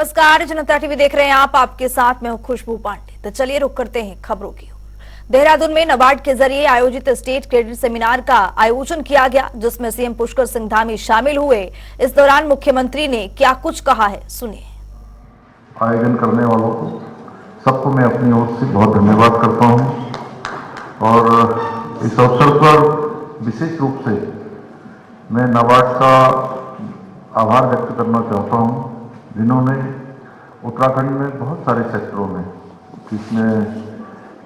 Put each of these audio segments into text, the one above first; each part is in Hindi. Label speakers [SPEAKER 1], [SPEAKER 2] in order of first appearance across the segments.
[SPEAKER 1] नमस्कार, जनता टीवी देख रहे हैं आप। आपके साथ मैं हूं खुशबू पांडे। तो चलिए रुक करते हैं खबरों की ओर। देहरादून में नाबार्ड के जरिए आयोजित स्टेट क्रेडिट सेमिनार का आयोजन किया गया, जिसमें सीएम पुष्कर सिंह धामी शामिल हुए। इस दौरान मुख्यमंत्री ने क्या कुछ कहा है, सुनिए।
[SPEAKER 2] आयोजन करने वालों को सबको मैं अपनी ओर से बहुत धन्यवाद करता हूं और इस अवसर पर विशेष रूप से मैं नाबार्ड का आभार व्यक्त करना चाहता हूं, जिन्होंने उत्तराखंड में बहुत सारे सेक्टरों में, जिसमें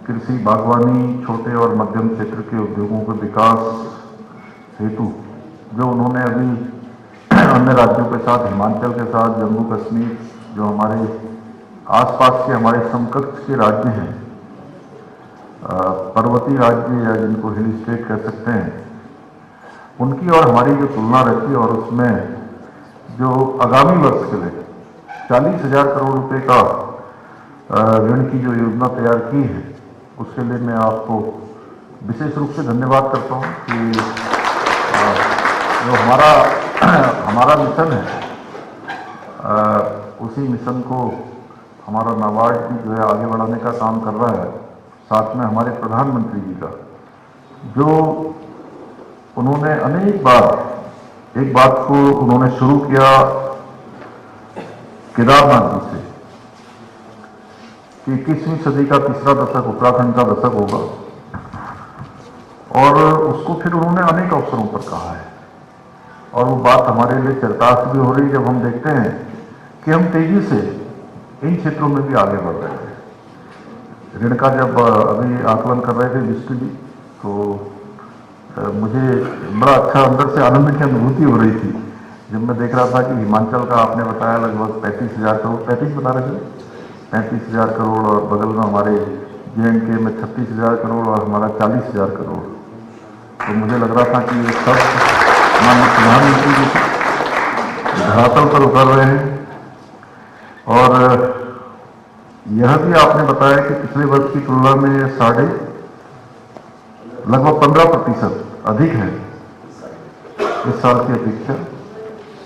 [SPEAKER 2] कृषि, बागवानी, छोटे और मध्यम क्षेत्र के उद्योगों के विकास हेतु जो उन्होंने अभी अन्य राज्यों के साथ, हिमाचल के साथ, जम्मू कश्मीर, जो हमारे आसपास के हमारे समकक्ष के राज्य हैं, पर्वतीय राज्य या जिनको हिल स्टेट कह सकते हैं, उनकी और हमारी जो तुलना रहती है और उसमें जो आगामी वर्ष के लिए 40,000 करोड़ रुपए का ऋण की जो योजना तैयार की है, उसके लिए मैं आपको विशेष रूप से धन्यवाद करता हूं कि जो हमारा मिशन है, उसी मिशन को हमारा नाबार्ड भी जो है आगे बढ़ाने का काम कर रहा है। साथ में हमारे प्रधानमंत्री जी का, जो उन्होंने अनेक बार एक बात को उन्होंने शुरू किया केदारनाथ जी से कि 21वीं सदी का तीसरा दशक उत्तराखंड का दशक होगा, और उसको फिर उन्होंने अनेक अवसरों पर कहा है। और वो बात हमारे लिए चरितार्थ भी हो रही है जब हम देखते हैं कि हम तेजी से इन क्षेत्रों में भी आगे बढ़ रहे हैं। ऋण का जब अभी आकलन कर रहे थे विष्णु जी, तो मुझे बड़ा अच्छा अंदर से आनंद की अनुभूति हो रही थी जब मैं देख रहा था कि हिमाचल का आपने बताया लगभग 35,000 करोड़, 35 बता रहे थे, 35,000 करोड़, और बगल में हमारे JNK में 36,000 करोड़ और हमारा 40,000 करोड़। तो मुझे लग रहा था कि ये सब माननीय प्रधानमंत्री जी धरातल पर उतर रहे हैं। और यह भी आपने बताया कि पिछले वर्ष की तुलना में लगभग 15% अधिक है इस साल की अपेक्षा,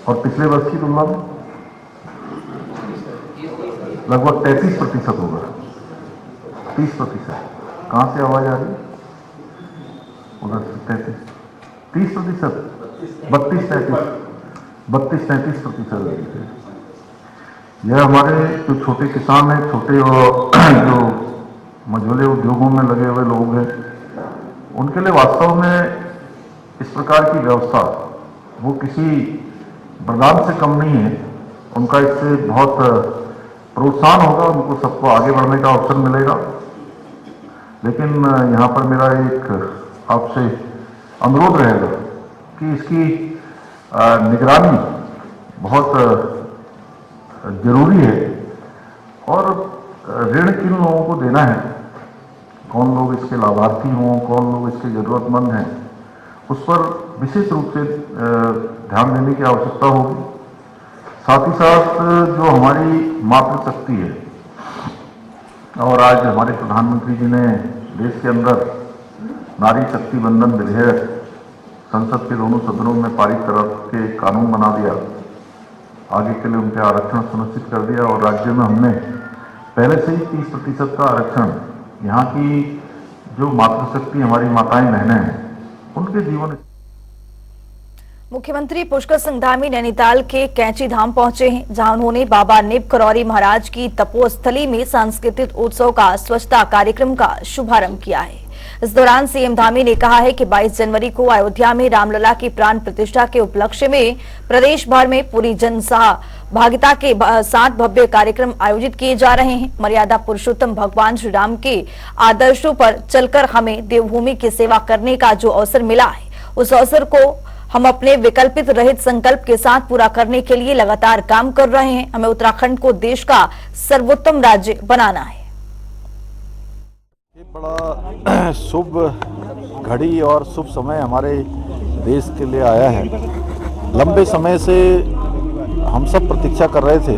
[SPEAKER 2] और पिछले वर्ष की तुलना में लगभग 33% होगा। 30%। कहां से आवाज आ रही है? उधर से 30%, 32-33% यह हमारे जो छोटे किसान हैं, छोटे और जो मझोले उद्योगों में लगे हुए लोग हैं, उनके लिए वास्तव में इस प्रकार की व्यवस्था वो किसी वरदान से कम नहीं है। उनका इससे बहुत प्रोत्साहन होगा, उनको सबको आगे बढ़ने का अवसर मिलेगा। लेकिन यहाँ पर मेरा एक आपसे अनुरोध रहेगा कि इसकी निगरानी बहुत जरूरी है, और ऋण किन लोगों को देना है, कौन लोग इसके लाभार्थी हों, कौन लोग इसके जरूरतमंद हैं, उस पर विशेष रूप से ध्यान देने की आवश्यकता होगी। साथ ही साथ जो हमारी मातृशक्ति है, और आज हमारे प्रधानमंत्री जी ने देश के अंदर नारी शक्ति बंधन विधेयक संसद के दोनों सदनों में पारित करके कानून बना दिया, आगे के लिए उनके आरक्षण सुनिश्चित कर दिया, और राज्य में हमने पहले से ही 30% का आरक्षण यहाँ की जो मातृशक्ति हमारी माताएं बहनें हैं उनके जीवन।
[SPEAKER 1] मुख्यमंत्री पुष्कर सिंह धामी नैनीताल के कैंची धाम पहुंचे हैं, जहां उन्होंने बाबा नीब करौरी महाराज की तपोस्थली में सांस्कृतिक उत्सव का स्वच्छता कार्यक्रम का शुभारंभ किया है। इस दौरान सीएम धामी ने कहा है कि 22 जनवरी को अयोध्या में रामलला की प्राण प्रतिष्ठा के उपलक्ष्य में प्रदेश भर में पूरी जन सहभागिता के साथ भव्य कार्यक्रम आयोजित किए जा रहे हैं। मर्यादा पुरुषोत्तम भगवान श्री राम के आदर्शों पर चलकर हमें देवभूमि की सेवा करने का जो अवसर मिला है, उस अवसर को हम अपने विकल्पित रहित संकल्प के साथ पूरा करने के लिए लगातार काम कर रहे हैं। हमें उत्तराखंड को देश का सर्वोत्तम राज्य बनाना है।
[SPEAKER 3] ये बड़ा शुभ घड़ी और शुभ समय हमारे देश के लिए आया है। लंबे समय से हम सब प्रतीक्षा कर रहे थे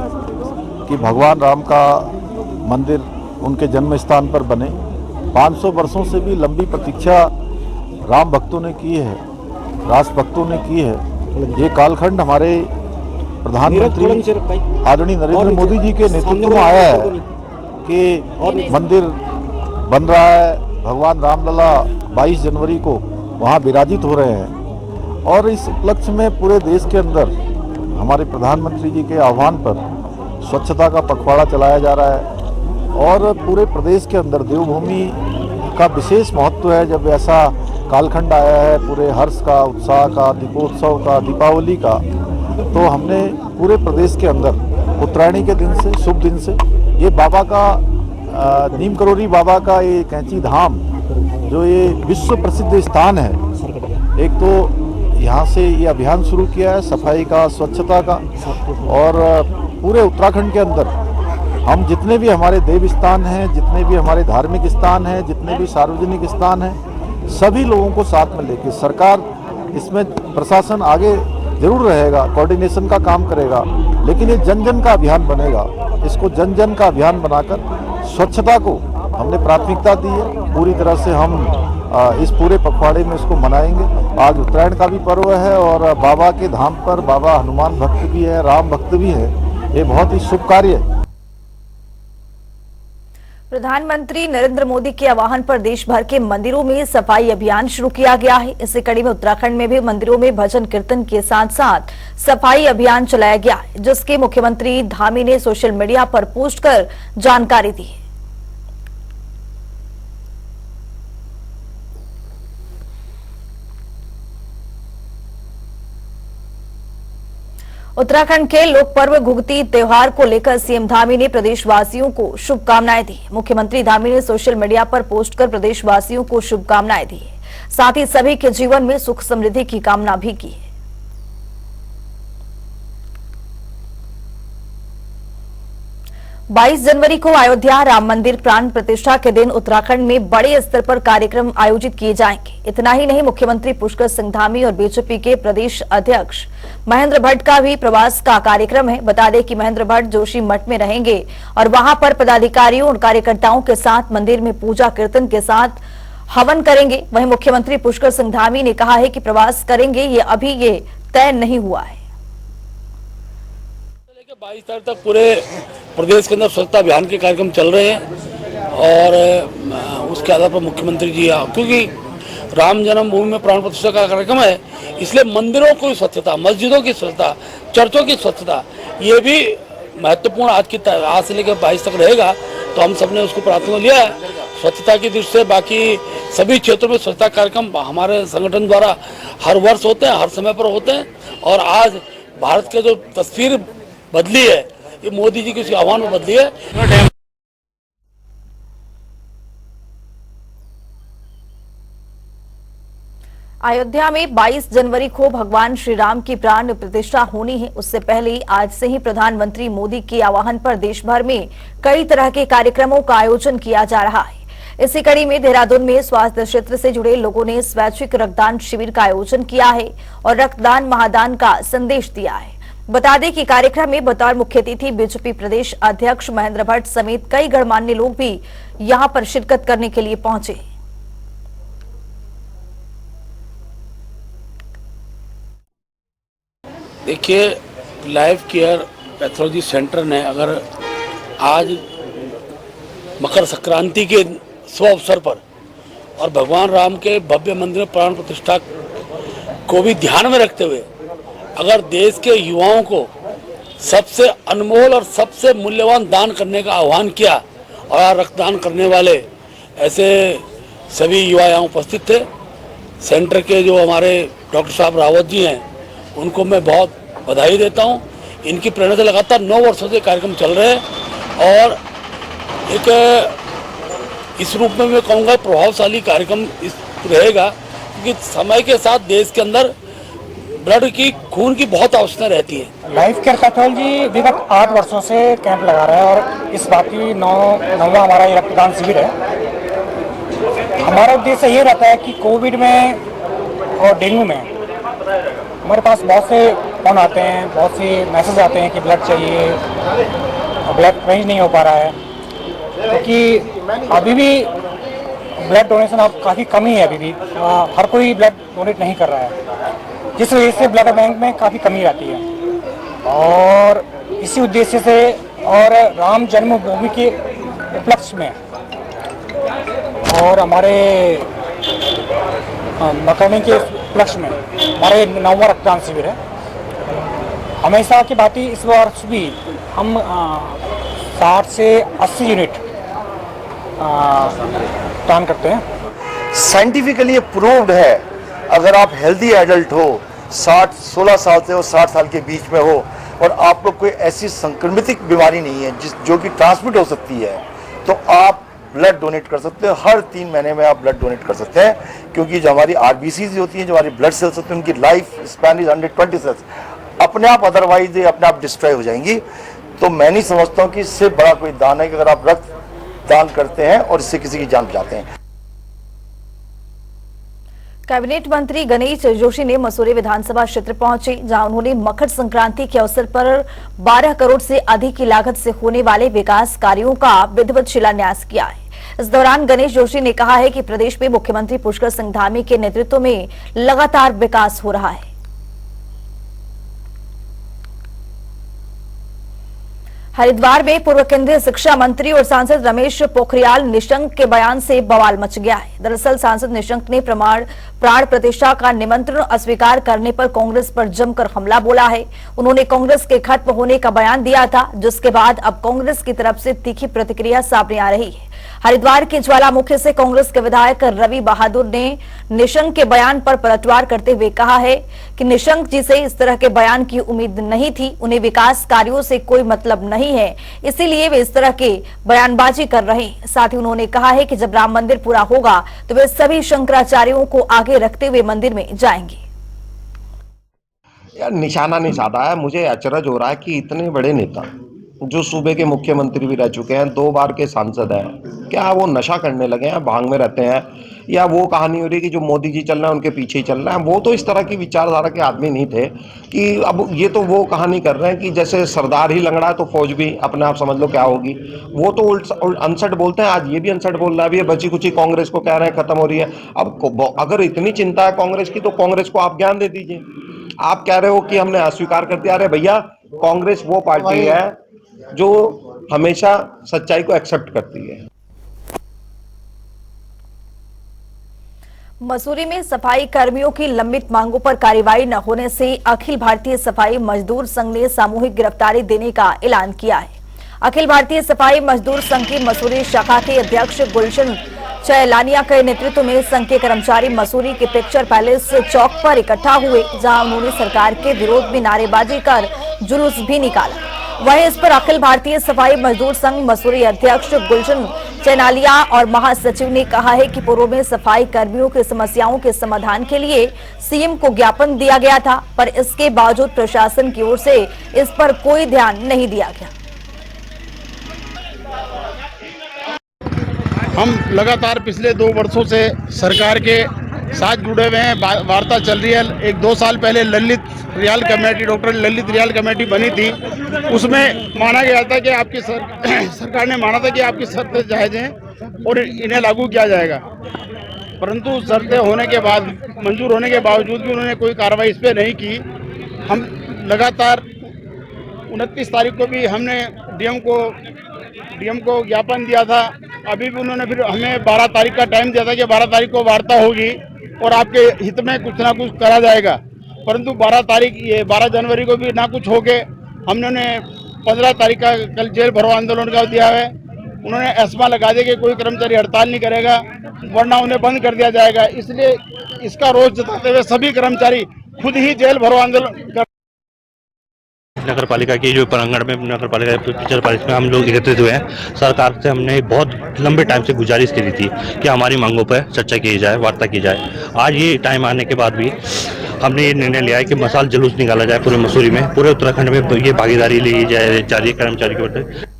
[SPEAKER 3] कि भगवान राम का मंदिर उनके जन्म स्थान पर बने। 500 वर्षों से भी लंबी प्रतीक्षा राम भक्तों ने की है, रास भक्तों ने की है। ये कालखंड हमारे प्रधानमंत्री आदरणीय नरेंद्र मोदी जी के नेतृत्व में आया है कि मंदिर बन रहा है। भगवान रामलला 22 जनवरी को वहाँ विराजित हो रहे हैं और इस उपलक्ष्य में पूरे देश के अंदर हमारे प्रधानमंत्री जी के आह्वान पर स्वच्छता का पखवाड़ा चलाया जा रहा है और पूरे प्रदेश के अंदर देवभूमि का विशेष महत्व है। जब ऐसा कालखंड आया है पूरे हर्ष का, उत्साह का, दीपोत्सव का, दीपावली का, तो हमने पूरे प्रदेश के अंदर उत्तरायणी के दिन से, शुभ दिन से, ये बाबा का नीम करोरी बाबा का ये कैंची धाम जो ये विश्व प्रसिद्ध स्थान है, एक तो यहाँ से ये अभियान शुरू किया है सफाई का, स्वच्छता का, और पूरे उत्तराखंड के अंदर हम जितने भी हमारे देव स्थान हैं, जितने भी हमारे धार्मिक स्थान हैं, जितने भी सार्वजनिक स्थान हैं, सभी लोगों को साथ में लेकर सरकार इसमें प्रशासन आगे जरूर रहेगा, कोऑर्डिनेशन का काम करेगा, लेकिन ये जन जन का अभियान बनेगा। इसको जन जन का अभियान बनाकर स्वच्छता को हमने प्राथमिकता दी है। पूरी तरह से हम इस पूरे पखवाड़े में इसको मनाएंगे। आज उत्तरायण का भी पर्व है और बाबा के धाम पर बाबा हनुमान भक्त भी है, राम भक्त भी है। ये बहुत ही शुभ कार्य है।
[SPEAKER 1] प्रधानमंत्री नरेंद्र मोदी के आह्वान पर देश भर के मंदिरों में सफाई अभियान शुरू किया गया है। इसी कड़ी में उत्तराखंड में भी मंदिरों में भजन कीर्तन के साथ साथ सफाई अभियान चलाया गया है, जिसकी मुख्यमंत्री धामी ने सोशल मीडिया पर पोस्ट कर जानकारी दी है। उत्तराखंड के लोक पर्व घुघती त्योहार को लेकर सीएम धामी ने प्रदेशवासियों को शुभकामनाएं दी। मुख्यमंत्री धामी ने सोशल मीडिया पर पोस्ट कर प्रदेशवासियों को शुभकामनाएं दी है, साथ ही सभी के जीवन में सुख समृद्धि की कामना भी की है। 22 जनवरी को अयोध्या राम मंदिर प्राण प्रतिष्ठा के दिन उत्तराखंड में बड़े स्तर पर कार्यक्रम आयोजित किए जाएंगे। इतना ही नहीं, मुख्यमंत्री पुष्कर सिंह धामी और बीजेपी के प्रदेश अध्यक्ष महेंद्र भट्ट का भी प्रवास का कार्यक्रम है। बता दें कि महेंद्र भट्ट जोशी मठ में रहेंगे और वहां पर पदाधिकारियों और कार्यकर्ताओं के साथ मंदिर में पूजा कीर्तन के साथ हवन करेंगे। वहीं मुख्यमंत्री पुष्कर सिंह धामी ने कहा है कि प्रवास करेंगे, ये अभी ये तय नहीं हुआ है।
[SPEAKER 4] 22 तारीख तक पूरे प्रदेश के अंदर स्वच्छता अभियान के कार्यक्रम चल रहे हैं और उसके आधार पर मुख्यमंत्री जी, क्योंकि राम जन्मभूमि में प्राण प्रतिष्ठा का कार्यक्रम है, इसलिए मंदिरों की स्वच्छता, मस्जिदों की स्वच्छता, चर्चों की स्वच्छता, ये भी महत्वपूर्ण आज से लेकर 22 तक रहेगा। तो हम सब ने उसको प्राथमिकता लिया है। स्वच्छता की दृष्टि से बाकी सभी क्षेत्रों में स्वच्छता कार्यक्रम हमारे संगठन द्वारा हर वर्ष होते हैं, हर समय पर होते हैं। और आज भारत के जो तस्वीर बदली है, ये मोदी जी के आह्वान में बदली है।
[SPEAKER 1] अयोध्या में 22 जनवरी को भगवान श्री राम की प्राण प्रतिष्ठा होनी है। उससे पहले आज से ही प्रधानमंत्री मोदी के आह्वान पर देश भर में कई तरह के कार्यक्रमों का आयोजन किया जा रहा है। इसी कड़ी में देहरादून में स्वास्थ्य क्षेत्र से जुड़े लोगों ने स्वैच्छिक रक्तदान शिविर का आयोजन किया है और रक्तदान महादान का संदेश दिया है। बता दें कि कार्यक्रम में बतौर मुख्य अतिथि बीजेपी प्रदेश अध्यक्ष महेंद्र भट्ट समेत कई गणमान्य लोग भी यहां पर शिरकत करने के लिए पहुंचे।
[SPEAKER 4] देखिए, लाइफ केयर पैथोलॉजी सेंटर ने अगर आज मकर संक्रांति के शुभ अवसर पर और भगवान राम के भव्य मंदिर में प्राण प्रतिष्ठा को भी ध्यान में रखते हुए अगर देश के युवाओं को सबसे अनमोल और सबसे मूल्यवान दान करने का आह्वान किया और रक्तदान करने वाले ऐसे सभी युवा यहाँ उपस्थित थे। सेंटर के जो हमारे डॉक्टर साहब रावत जी हैं, उनको मैं बहुत बधाई देता हूँ। इनकी प्रेरणा से लगातार 9 वर्षों से कार्यक्रम चल रहे हैं और एक इस रूप में मैं कहूँगा प्रभावशाली कार्यक्रम रहेगा, क्योंकि समय के साथ देश के अंदर ब्लड की, खून की बहुत आवश्यकता रहती है।
[SPEAKER 5] लाइफ केयर पैथोलॉजी विगत 8 वर्षों से कैंप लगा रहा है और इस बात की नौवां हमारा ये रक्तदान शिविर है। हमारा उद्देश्य ये रहता है कि कोविड में और डेंगू में हमारे पास बहुत से फोन आते हैं, बहुत से मैसेज आते हैं कि ब्लड चाहिए, ब्लड अरेंज नहीं हो पा रहा है, क्योंकि अभी भी ब्लड डोनेशन अब काफ़ी कमी है। अभी भी हर कोई ब्लड डोनेट नहीं कर रहा है, जिस वजह से ब्लड बैंक में काफ़ी कमी आती है। और इसी उद्देश्य से और राम जन्मभूमि के उपलक्ष्य में और हमारे मकरनी के उपलक्ष्य में हमारे 9वां रक्तदान शिविर है। हमेशा की बात ही इस वर्ष भी हम 60 से 80 यूनिट दान करते हैं।
[SPEAKER 6] साइंटिफिकली प्रूव्ड है, अगर आप हेल्दी एडल्ट हो, 16 साल से और 60 साल के बीच में हो और आप लोग कोई ऐसी संक्रमित बीमारी नहीं है जो कि ट्रांसमिट हो सकती है, तो आप ब्लड डोनेट कर सकते हो। हर 3 महीने में आप ब्लड डोनेट कर सकते हैं, क्योंकि जो हमारी RBCs होती हैं, जो हमारी ब्लड सेल्स होती हैं, उनकी लाइफ स्पैन इज 120 सेल्स, अपने आप अदरवाइज ये अपने आप डिस्ट्रॉय हो जाएंगी। तो मैं नहीं समझता हूँ कि इससे बड़ा कोई दान है कि अगर आप रक्त दान करते हैं और इससे किसी की जान बचाते हैं।
[SPEAKER 1] कैबिनेट मंत्री गणेश जोशी ने मसूरी विधानसभा क्षेत्र पहुंचे, जहां उन्होंने मकर संक्रांति के अवसर पर 12 करोड़ से अधिक की लागत से होने वाले विकास कार्यों का विधिवत शिलान्यास किया है। इस दौरान गणेश जोशी ने कहा है कि प्रदेश में मुख्यमंत्री पुष्कर सिंह धामी के नेतृत्व में लगातार विकास हो रहा है। हरिद्वार में पूर्व केंद्रीय शिक्षा मंत्री और सांसद रमेश पोखरियाल निशंक के बयान से बवाल मच गया है। दरअसल सांसद निशंक ने प्राण प्रतिष्ठा का निमंत्रण अस्वीकार करने पर कांग्रेस पर जमकर हमला बोला है। उन्होंने कांग्रेस के खत्म होने का बयान दिया था, जिसके बाद अब कांग्रेस की तरफ से तीखी प्रतिक्रिया सामने आ रही है। हरिद्वार के ज्वालामुखी से कांग्रेस के विधायक रवि बहादुर ने निशंक के बयान पर पलटवार करते हुए कहा है कि निशंक जी से इस तरह के बयान की उम्मीद नहीं थी। उन्हें विकास कार्यों से कोई मतलब नहीं है, इसीलिए वे इस तरह के बयानबाजी कर रहे हैं। साथ ही उन्होंने कहा है कि जब राम मंदिर पूरा होगा तो वे सभी शंकराचार्यों को आगे रखते हुए मंदिर में जाएंगे।
[SPEAKER 7] यार निशाना नहीं साधा है। मुझे अचरज हो रहा है कि इतने बड़े नेता जो सूबे के मुख्यमंत्री भी रह चुके हैं, 2 बार के सांसद हैं, क्या वो नशा करने लगे हैं, भांग में रहते हैं, या वो कहानी हो रही है कि जो मोदी जी चल रहे हैं उनके पीछे ही चल रहे हैं। वो तो इस तरह की विचारधारा के आदमी नहीं थे कि अब ये तो वो कहानी कर रहे हैं कि जैसे सरदार ही लंगड़ा है तो फौज भी अपने आप समझ लो क्या होगी। वो तो अनसठ बोलते हैं, आज ये भी अनसठ बोल रहा है। अभी बची कुची कांग्रेस को कह रहे हैं खत्म हो रही है। अब अगर इतनी चिंता है कांग्रेस की तो कांग्रेस को आप ज्ञान दे दीजिए। आप कह रहे हो कि हमने अस्वीकार कर दिया। अरे भैया, कांग्रेस वो पार्टी है जो हमेशा सच्चाई को एक्सेप्ट करती है।
[SPEAKER 1] मसूरी में सफाई कर्मियों की लंबित मांगों पर कार्रवाई न होने से अखिल भारतीय सफाई मजदूर संघ ने सामूहिक गिरफ्तारी देने का ऐलान किया है। अखिल भारतीय सफाई मजदूर संघ की मसूरी शाखा के अध्यक्ष गुलशन चैलानिया के नेतृत्व में संघ के कर्मचारी मसूरी के पिक्चर पैलेस चौक पर इकट्ठा हुए, जहां उन्होंने सरकार के विरोध में नारेबाजी कर जुलूस भी निकाला। वहीं इस पर अखिल भारतीय सफाई मजदूर संघ मसूरी अध्यक्ष गुलशन चैनालिया और महासचिव ने कहा है कि पूर्व में सफाई कर्मियों की समस्याओं के समाधान के लिए सीएम को ज्ञापन दिया गया था, पर इसके बावजूद प्रशासन की ओर से इस पर कोई ध्यान नहीं दिया गया।
[SPEAKER 8] हम लगातार पिछले 2 वर्षों से सरकार के साथ जुड़े हुए हैं। वार्ता चल रही है। 1-2 साल पहले Lalit Riyal committee, doctor Lalit Riyal committee बनी थी। उसमें माना गया था कि आपकी सरकार ने माना था कि आपकी शर्तें जायज़ हैं और इन्हें लागू किया जाएगा, परंतु शर्तें होने के बाद, मंजूर होने के बावजूद भी उन्होंने कोई कार्रवाई इस पर नहीं की। हम लगातार 29 तारीख को भी हमने डीएम को ज्ञापन दिया था। अभी भी उन्होंने फिर हमें 12 तारीख का टाइम दिया था कि 12 तारीख को वार्ता होगी और आपके हित में कुछ ना कुछ करा जाएगा, परंतु 12 जनवरी को भी ना कुछ हो के हमने उन्हें 15 तारीख का कल जेल भरो आंदोलन का दिया है। उन्होंने एस्मा लगा दिया कि कोई कर्मचारी हड़ताल नहीं करेगा वरना उन्हें बंद कर दिया जाएगा। इसलिए इसका रोष जताते हुए सभी कर्मचारी खुद ही जेल भरो आंदोलन कर।
[SPEAKER 9] नगर पालिका के जो प्रांगण में नगर पालिका पिक्चर पैलेस में हम लोग एकत्रित हुए हैं। सरकार से हमने बहुत लंबे टाइम से गुजारिश करी थी कि हमारी मांगों पर चर्चा की जाए, वार्ता की जाए। आज ये टाइम आने के बाद भी हमने ये निर्णय लिया है कि मसाल जुलूस निकाला जाए पूरे मसूरी में, पूरे उत्तराखंड में ये भागीदारी ली जाए जा रही कर्मचारी की ओर से।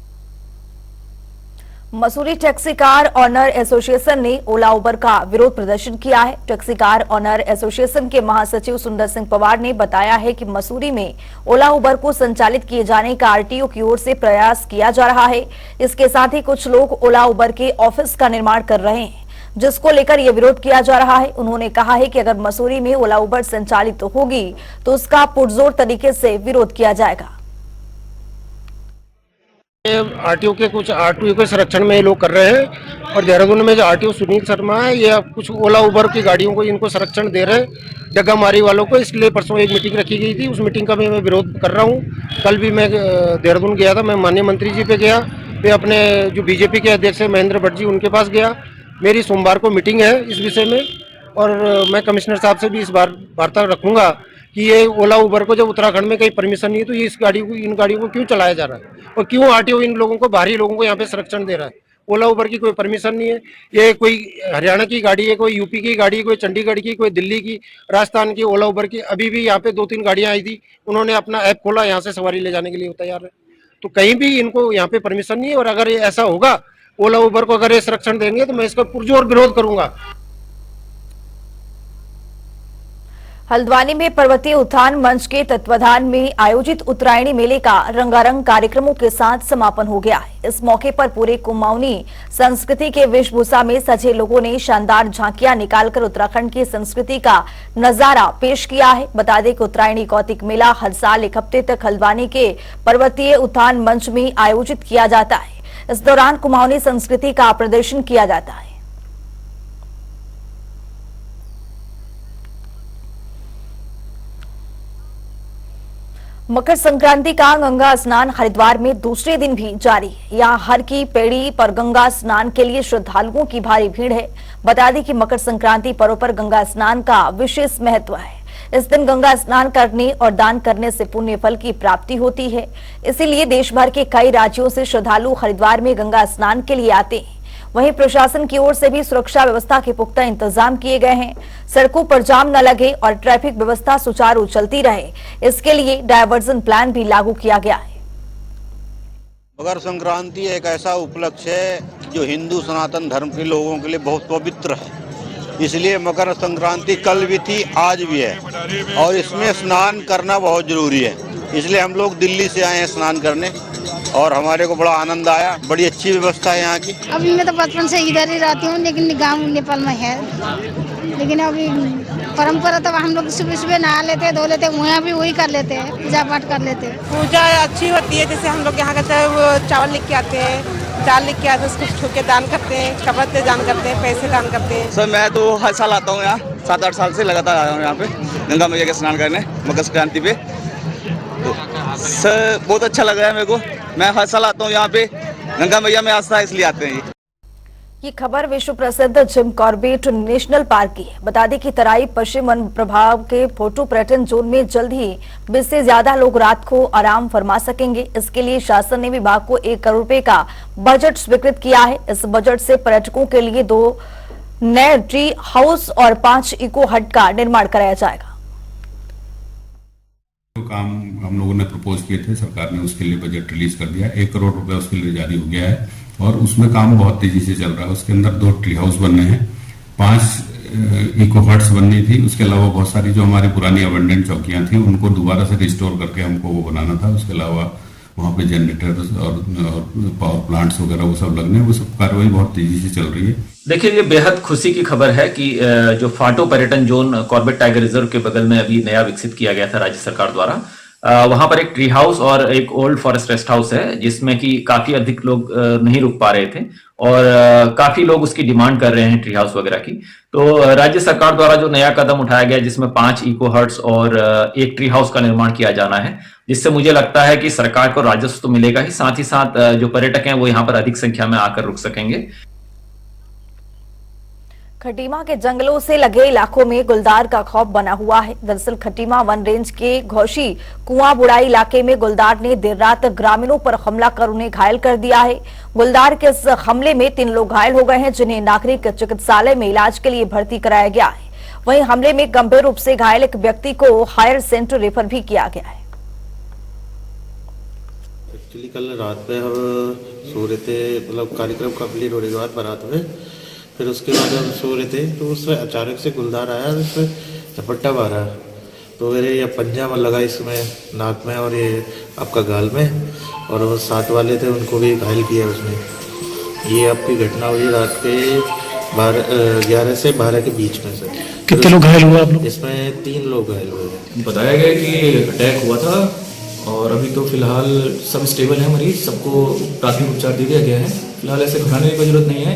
[SPEAKER 1] Mussoorie taxi car owner association ने ओला उबर का विरोध प्रदर्शन किया है। टैक्सी कार ऑनर एसोसिएशन के महासचिव सुंदर सिंह पवार ने बताया है कि मसूरी में ओला उबर को संचालित किए जाने का आरटीओ की ओर से प्रयास किया जा रहा है। इसके साथ ही कुछ लोग ओला उबर के ऑफिस का निर्माण कर रहे हैं, जिसको लेकर यह विरोध किया जा रहा है। उन्होंने कहा है कि अगर मसूरी में ओला उबर संचालित होगी तो उसका पुरजोर तरीके से विरोध किया जाएगा।
[SPEAKER 5] आरटीओ के कुछ आरटीओ के संरक्षण में ये लोग कर रहे हैं और देहरादून में जो आरटीओ सुनील शर्मा है ये अब कुछ ओला उबर की गाड़ियों को इनको संरक्षण दे रहे हैं जगहमारी वालों को। इसलिए परसों एक मीटिंग रखी गई थी, उस मीटिंग का भी मैं विरोध कर रहा हूँ। कल भी मैं देहरादून गया था, मैं माननीय मंत्री जी पे गया, मैं अपने जो बीजेपी के अध्यक्ष है महेंद्र भट्ट जी उनके पास गया। मेरी सोमवार को मीटिंग है इस विषय में और मैं कमिश्नर साहब से भी इस बार वार्ता रखूंगा कि ये ओला उबर को जब उत्तराखंड में कहीं परमिशन नहीं है तो ये इन गाड़ियों को क्यों चलाया जा रहा है और क्यों आरटीओ इन लोगों को, बाहरी लोगों को यहाँ पे संरक्षण दे रहा है। ओला उबर की कोई परमिशन नहीं है, ये कोई हरियाणा की गाड़ी है, कोई यूपी की गाड़ी है, कोई चंडीगढ़ की, कोई दिल्ली की, राजस्थान की। ओला उबर की अभी भी यहाँ पे 2-3 गाड़ियाँ आई थी, उन्होंने अपना ऐप खोला, यहाँ से सवारी ले जाने के लिए तैयार है। तो कहीं भी इनको यहाँ पे परमिशन नहीं है और अगर ये ऐसा होगा ओला उबर को अगर ये संरक्षण देंगे तो मैं इसका पुरजोर विरोध करूंगा।
[SPEAKER 1] हल्द्वानी में पर्वतीय उत्थान मंच के तत्वाधान में आयोजित उत्तरायणी मेले का रंगारंग कार्यक्रमों के साथ समापन हो गया है। इस मौके पर पूरे कुमाऊनी संस्कृति के वेशभूषा में सजे लोगों ने शानदार झांकियां निकालकर उत्तराखंड की संस्कृति का नजारा पेश किया है। बता दें कि उत्तरायणी कौतिक मेला हर साल 1 हफ्ते तक हल्द्वानी के पर्वतीय उत्थान मंच में आयोजित किया जाता है। इस दौरान कुमाऊनी संस्कृति का प्रदर्शन किया जाता है। मकर संक्रांति का गंगा स्नान हरिद्वार में दूसरे दिन भी जारी है। यहाँ हर की पेड़ी पर गंगा स्नान के लिए श्रद्धालुओं की भारी भीड़ है। बता दें कि मकर संक्रांति पर्व पर गंगा स्नान का विशेष महत्व है। इस दिन गंगा स्नान करने और दान करने से पुण्य फल की प्राप्ति होती है। इसीलिए देश भर के कई राज्यों से श्रद्धालु हरिद्वार में गंगा स्नान के लिए आते हैं। वहीं प्रशासन की ओर से भी सुरक्षा व्यवस्था के पुख्ता इंतजाम किए गए हैं। सड़कों पर जाम न लगे और ट्रैफिक व्यवस्था सुचारू चलती रहे, इसके लिए डायवर्जन प्लान भी लागू किया गया है।
[SPEAKER 10] मकर संक्रांति एक ऐसा उपलक्ष्य है जो हिंदू सनातन धर्म के लोगों के लिए बहुत पवित्र है। इसलिए मकर संक्रांति कल भी थी, आज भी है और इसमें स्नान करना बहुत जरूरी है। इसलिए हम लोग दिल्ली से आए हैं स्नान करने और हमारे को बड़ा आनंद आया। बड़ी अच्छी व्यवस्था है यहाँ की।
[SPEAKER 11] अभी मैं तो बचपन से इधर ही रहती हूँ, लेकिन गाँव नेपाल में है। लेकिन अभी परंपरा तो हम लोग सुबह सुबह नहा लेते हैं, धो लेते हैं, वहाँ भी वही कर लेते हैं, पूजा पाठ कर लेते हैं।
[SPEAKER 12] पूजा अच्छी होती है, जैसे हम लोग यहाँ का वो चावल लेके आते हैं, दाल लेके आते हैं, उसको छू के दान करते हैं, कपड़े दान करते हैं, पैसे दान करते हैं।
[SPEAKER 13] सर मैं तो हर साल आता हूँ यहाँ, 7-8 साल से लगातार आया हूँ यहाँ पे गंगा मैया के स्नान करने मकर संक्रांति पे। तो सर बहुत अच्छा लग रहा है मेरे को। मैं हर साल आता हूँ यहाँ पे, गंगा मैया में आस्था है इसलिए आते हैं।
[SPEAKER 1] ये खबर विश्व प्रसिद्ध जिम कॉर्बेट नेशनल पार्क की है। बता दें कि तराई पश्चिम वन प्रभाग के फोटो पर्यटन जोन में जल्द ही 20 से ज्यादा लोग रात को आराम फरमा सकेंगे। इसके लिए शासन ने विभाग को 1 करोड़ रुपए का बजट स्वीकृत किया है। इस बजट से पर्यटकों के लिए 2 नए ट्री हाउस और 5 इको हट का निर्माण कराया जाएगा।
[SPEAKER 14] जो काम हम लोगों ने प्रपोज किए थे, सरकार ने उसके लिए बजट रिलीज कर दिया। 1 करोड़ रुपए उसके लिए जारी हो गया है और उसमें काम बहुत तेजी से चल रहा है। उसके अंदर 2 ट्री हाउस बनने हैं, 5 इको हट्स बननी थी। उसके अलावा बहुत सारी जो हमारी पुरानी अबंडेंट चौकियां थी उनको दोबारा से रिस्टोर करके हमको वो बनाना था। उसके अलावा वहाँ पे जनरेटर्स और पावर प्लांट्स वगैरह वो सब लगने, वो सब कार्रवाई बहुत तेजी से चल रही है।
[SPEAKER 15] देखिए, ये बेहद खुशी की खबर है कि जो फाटो पर्यटन जोन कॉर्बेट टाइगर रिजर्व के बगल में अभी नया विकसित किया गया था राज्य सरकार द्वारा, वहां पर एक ट्री हाउस और एक ओल्ड फॉरेस्ट रेस्ट हाउस है, जिसमें कि काफी अधिक लोग नहीं रुक पा रहे थे और काफी लोग उसकी डिमांड कर रहे हैं ट्री हाउस वगैरह की। तो राज्य सरकार द्वारा जो नया कदम उठाया गया, जिसमें 5 इको हट्स और 1 ट्री हाउस का निर्माण किया जाना है, जिससे मुझे लगता है कि सरकार को राजस्व तो मिलेगा ही, साथ ही साथ जो पर्यटक हैं वो यहाँ पर अधिक संख्या में आकर रुक सकेंगे।
[SPEAKER 1] खटीमा के जंगलों से लगे इलाकों में गुलदार का खौफ बना हुआ है। दरअसल खटीमा वन रेंज के घोशी कुआं बुड़ाई इलाके में गुलदार ने देर रात ग्रामीणों पर हमला कर उन्हें घायल कर दिया है। गुलदार के इस हमले में 3 लोग घायल हो गए हैं, जिन्हें नागरिक चिकित्सालय में इलाज के लिए भर्ती कराया गया है। वहीं हमले में गंभीर रूप से घायल एक व्यक्ति को हायर सेंटर रेफर भी किया गया है।
[SPEAKER 16] एक्चुअली कल रात में हम सो रहे थे, मतलब कार्यक्रम कंप्लीट होने के बाद बारात में, फिर उसके बाद हम सो रहे थे तो उसमें अचानक से गुलदार आया और उसमें झपट्टा मारा। तो मेरे ये पंजा में लगा, इसमें नाक में और ये आपका गाल में, और वो साथ वाले थे उनको भी घायल किया उसने। ये आपकी घटना हुई रात के 11 से 12 के बीच में सर।
[SPEAKER 5] कितने लोग घायल हुए आप लोग?
[SPEAKER 16] इसमें 3 लोग घायल हुए।
[SPEAKER 17] बताया गया कि अटैक हुआ था और अभी तो फिलहाल सब स्टेबल है मरीज, सबको प्राथमिक उपचार दे दिया गया है। फिलहाल ऐसे घबराने की कोई जरूरत नहीं है।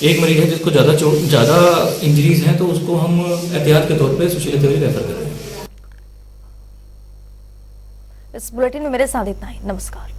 [SPEAKER 17] एक मरीज है जिसको ज़्यादा इंजरीज हैं तो उसको हम एहतियात के तौर पे सुशीला तिवारी रेफर कर रहे हैं।
[SPEAKER 1] इस बुलेटिन में मेरे साथ इतना ही। नमस्कार।